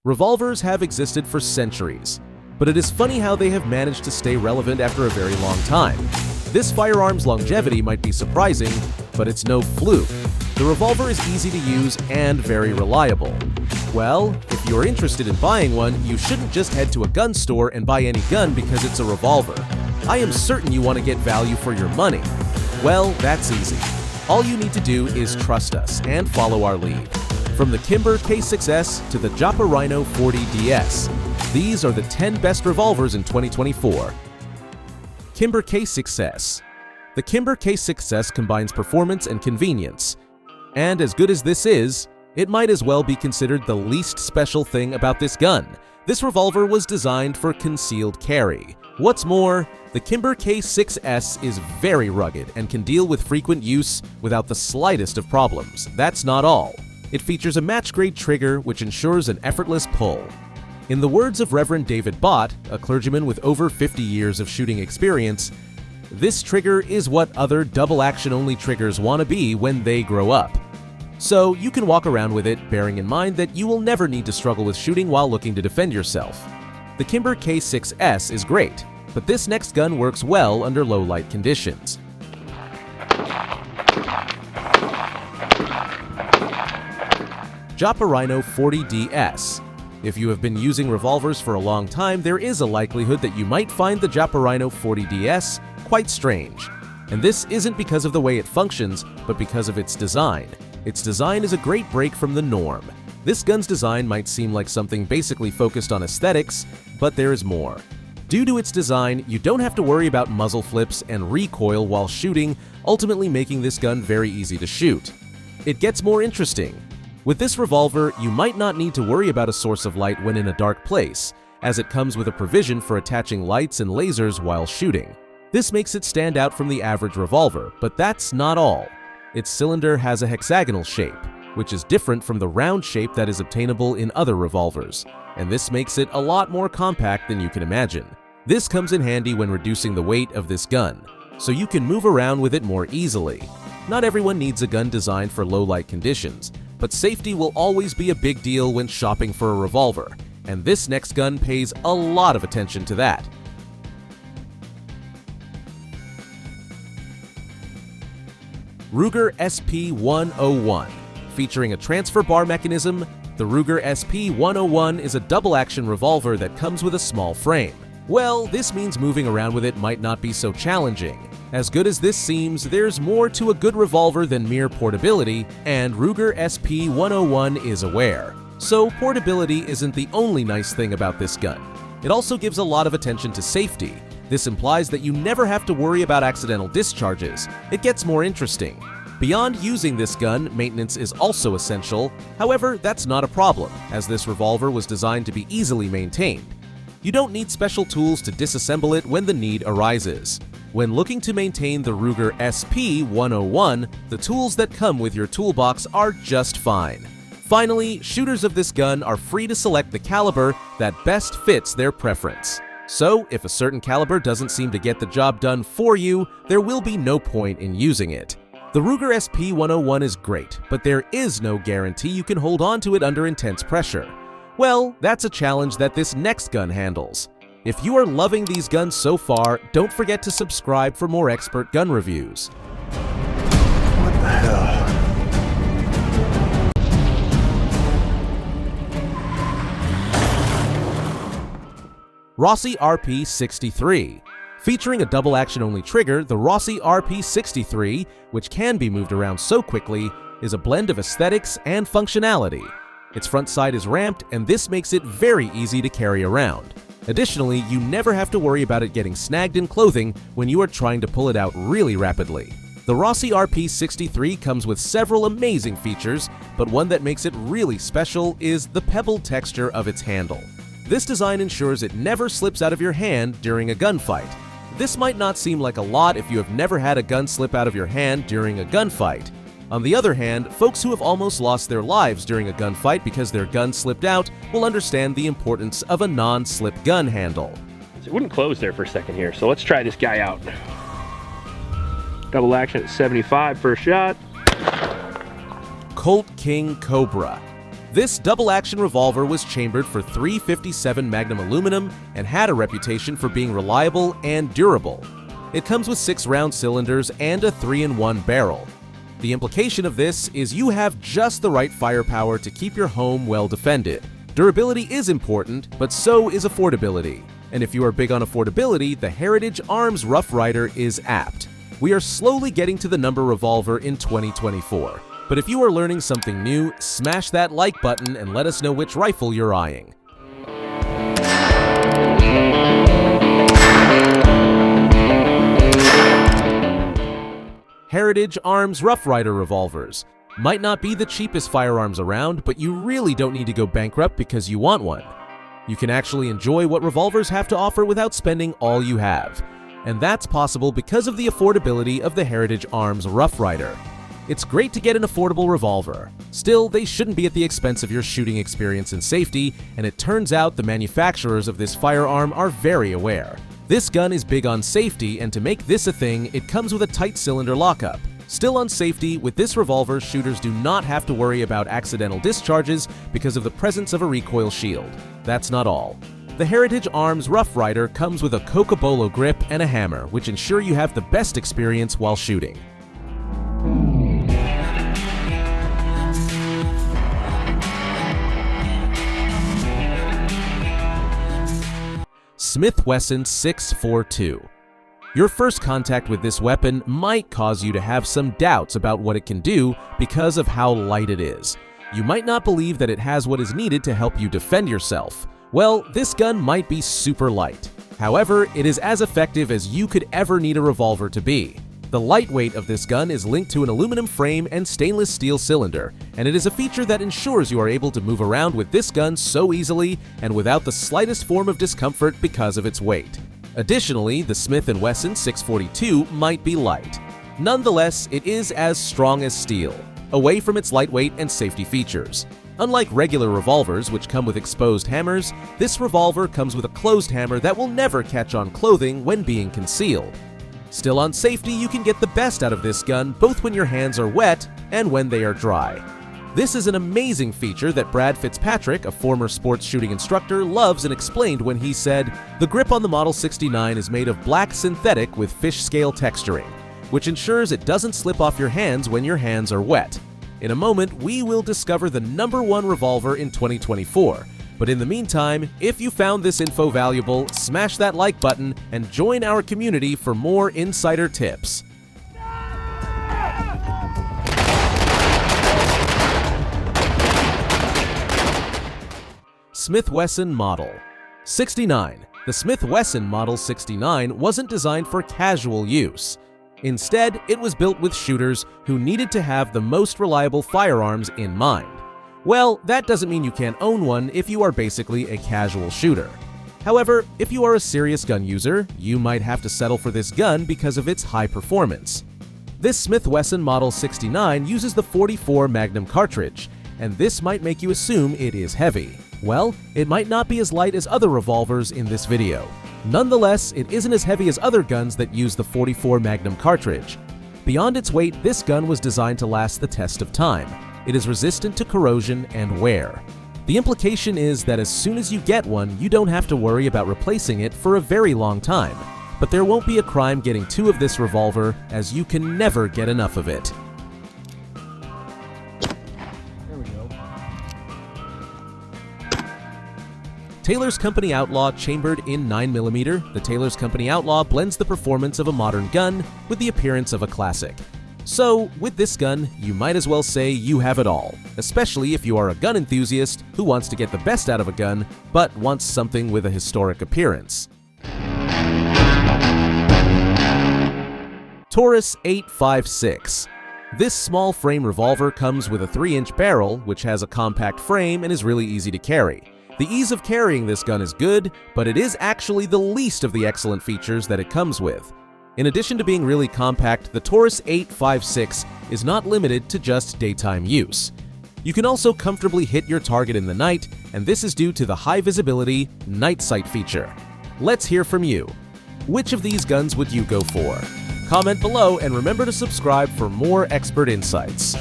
Revolvers have existed for centuries, but it is funny how they have managed to stay relevant after a very long time. This firearm's longevity might be surprising, but it's no fluke. The revolver is easy to use and very reliable. Well, if you're interested in buying one, you shouldn't just head to a gun store and buy any gun because it's a revolver. I am certain you want to get value for your money. Well, that's easy. All you need to do is trust us and follow our lead. From the Kimber K6S to the Japa Rhino 40DS, these are the 10 best revolvers in 2024. Kimber K6S. The Kimber K6S combines performance and convenience. And as good as this is, it might as well be considered the least special thing about this gun. This revolver was designed for concealed carry. What's more, the Kimber K6S is very rugged and can deal with frequent use without the slightest of problems. That's not all. It features a match-grade trigger which ensures an effortless pull. In the words of Reverend David Bott, a clergyman with over 50 years of shooting experience, this trigger is what other double-action-only triggers want to be when they grow up. So you can walk around with it, bearing in mind that you will never need to struggle with shooting while looking to defend yourself. The Kimber K6S is great, but this next gun works well under low-light conditions. Japa Rhino 40DS. If you have been using revolvers for a long time, there is a likelihood that you might find the Japa Rhino 40DS quite strange. And this isn't because of the way it functions, but because of its design. Its design is a great break from the norm. This gun's design might seem like something basically focused on aesthetics, but there is more. Due to its design, you don't have to worry about muzzle flips and recoil while shooting, ultimately making this gun very easy to shoot. It gets more interesting. With this revolver, you might not need to worry about a source of light when in a dark place, as it comes with a provision for attaching lights and lasers while shooting. This makes it stand out from the average revolver, but that's not all. Its cylinder has a hexagonal shape, which is different from the round shape that is obtainable in other revolvers, and this makes it a lot more compact than you can imagine. This comes in handy when reducing the weight of this gun, so you can move around with it more easily. Not everyone needs a gun designed for low-light conditions, but safety will always be a big deal when shopping for a revolver, and this next gun pays a lot of attention to that. Ruger SP101. Featuring a transfer bar mechanism, the Ruger SP101 is a double-action revolver that comes with a small frame. Well, this means moving around with it might not be so challenging. As good as this seems, there's more to a good revolver than mere portability, and Ruger SP101 is aware. So portability isn't the only nice thing about this gun. It also gives a lot of attention to safety. This implies that you never have to worry about accidental discharges. It gets more interesting. Beyond using this gun, maintenance is also essential. However, that's not a problem, as this revolver was designed to be easily maintained. You don't need special tools to disassemble it when the need arises. When looking to maintain the Ruger SP101, the tools that come with your toolbox are just fine. Finally, shooters of this gun are free to select the caliber that best fits their preference. So, if a certain caliber doesn't seem to get the job done for you, there will be no point in using it. The Ruger SP101 is great, but there is no guarantee you can hold on to it under intense pressure. Well, that's a challenge that this next gun handles. If you are loving these guns so far, don't forget to subscribe for more expert gun reviews. What the hell? Rossy RP63. Featuring a double-action-only trigger, the Rossy RP63, which can be moved around so quickly, is a blend of aesthetics and functionality. Its front side is ramped, and this makes it very easy to carry around. Additionally, you never have to worry about it getting snagged in clothing when you are trying to pull it out really rapidly. The Rossy RP63 comes with several amazing features, but one that makes it really special is the pebbled texture of its handle. This design ensures it never slips out of your hand during a gunfight. This might not seem like a lot if you have never had a gun slip out of your hand during a gunfight. On the other hand, folks who have almost lost their lives during a gunfight because their gun slipped out will understand the importance of a non-slip gun handle. It wouldn't close there for a second here, so let's try this guy out. Double action at 75, first shot. Colt King Cobra. This double-action revolver was chambered for .357 Magnum aluminum and had a reputation for being reliable and durable. It comes with 6 round cylinders and a 3-in-1 barrel. The implication of this is you have just the right firepower to keep your home well defended. Durability is important, but so is affordability. And if you are big on affordability, the Heritage Arms Rough Rider is apt. We are slowly getting to the number revolver in 2024. But if you are learning something new, smash that like button and let us know which rifle you're eyeing. Heritage Arms Rough Rider revolvers. Might not be the cheapest firearms around, but you really don't need to go bankrupt because you want one. You can actually enjoy what revolvers have to offer without spending all you have. And that's possible because of the affordability of the Heritage Arms Rough Rider. It's great to get an affordable revolver. Still, they shouldn't be at the expense of your shooting experience and safety, and it turns out the manufacturers of this firearm are very aware. This gun is big on safety, and to make this a thing, it comes with a tight cylinder lockup. Still on safety, with this revolver, shooters do not have to worry about accidental discharges because of the presence of a recoil shield. That's not all. The Heritage Arms Rough Rider comes with a Cocobolo grip and a hammer, which ensure you have the best experience while shooting. Wesson 642. Your first contact with this weapon might cause you to have some doubts about what it can do because of how light it is. You might not believe that it has what is needed to help you defend yourself. Well, this gun might be super light. However, it is as effective as you could ever need a revolver to be. The lightweight of this gun is linked to an aluminum frame and stainless steel cylinder, and it is a feature that ensures you are able to move around with this gun so easily and without the slightest form of discomfort because of its weight. Additionally, the Smith & Wesson 642 might be light. Nonetheless, it is as strong as steel, away from its lightweight and safety features. Unlike regular revolvers, which come with exposed hammers, this revolver comes with a closed hammer that will never catch on clothing when being concealed. Still on safety, you can get the best out of this gun both when your hands are wet and when they are dry. This is an amazing feature that Brad Fitzpatrick, a former sports shooting instructor, loves and explained when he said, "The grip on the Model 69 is made of black synthetic with fish scale texturing, which ensures it doesn't slip off your hands when your hands are wet." In a moment, we will discover the #1 revolver in 2024. But in the meantime, if you found this info valuable, smash that like button and join our community for more insider tips. Smith-Wesson Model 69. The Smith-Wesson Model 69 wasn't designed for casual use. Instead, it was built with shooters who needed to have the most reliable firearms in mind. Well, that doesn't mean you can't own one if you are basically a casual shooter. However, if you are a serious gun user, you might have to settle for this gun because of its high performance. This Smith-Wesson Model 69 uses the .44 Magnum cartridge, and this might make you assume it is heavy. Well, it might not be as light as other revolvers in this video. Nonetheless, it isn't as heavy as other guns that use the .44 Magnum cartridge. Beyond its weight, this gun was designed to last the test of time. It is resistant to corrosion and wear. The implication is that as soon as you get one, you don't have to worry about replacing it for a very long time. But there won't be a crime getting 2 of this revolver, as you can never get enough of it. There we go. Taylor's Company Outlaw chambered in 9mm, the Taylor's Company Outlaw blends the performance of a modern gun with the appearance of a classic. So, with this gun, you might as well say you have it all, especially if you are a gun enthusiast who wants to get the best out of a gun, but wants something with a historic appearance. Taurus 856. This small frame revolver comes with a 3-inch barrel, which has a compact frame and is really easy to carry. The ease of carrying this gun is good, but it is actually the least of the excellent features that it comes with. In addition to being really compact, the Taurus 856 is not limited to just daytime use. You can also comfortably hit your target in the night, and this is due to the high visibility night sight feature. Let's hear from you. Which of these guns would you go for? Comment below and remember to subscribe for more expert insights.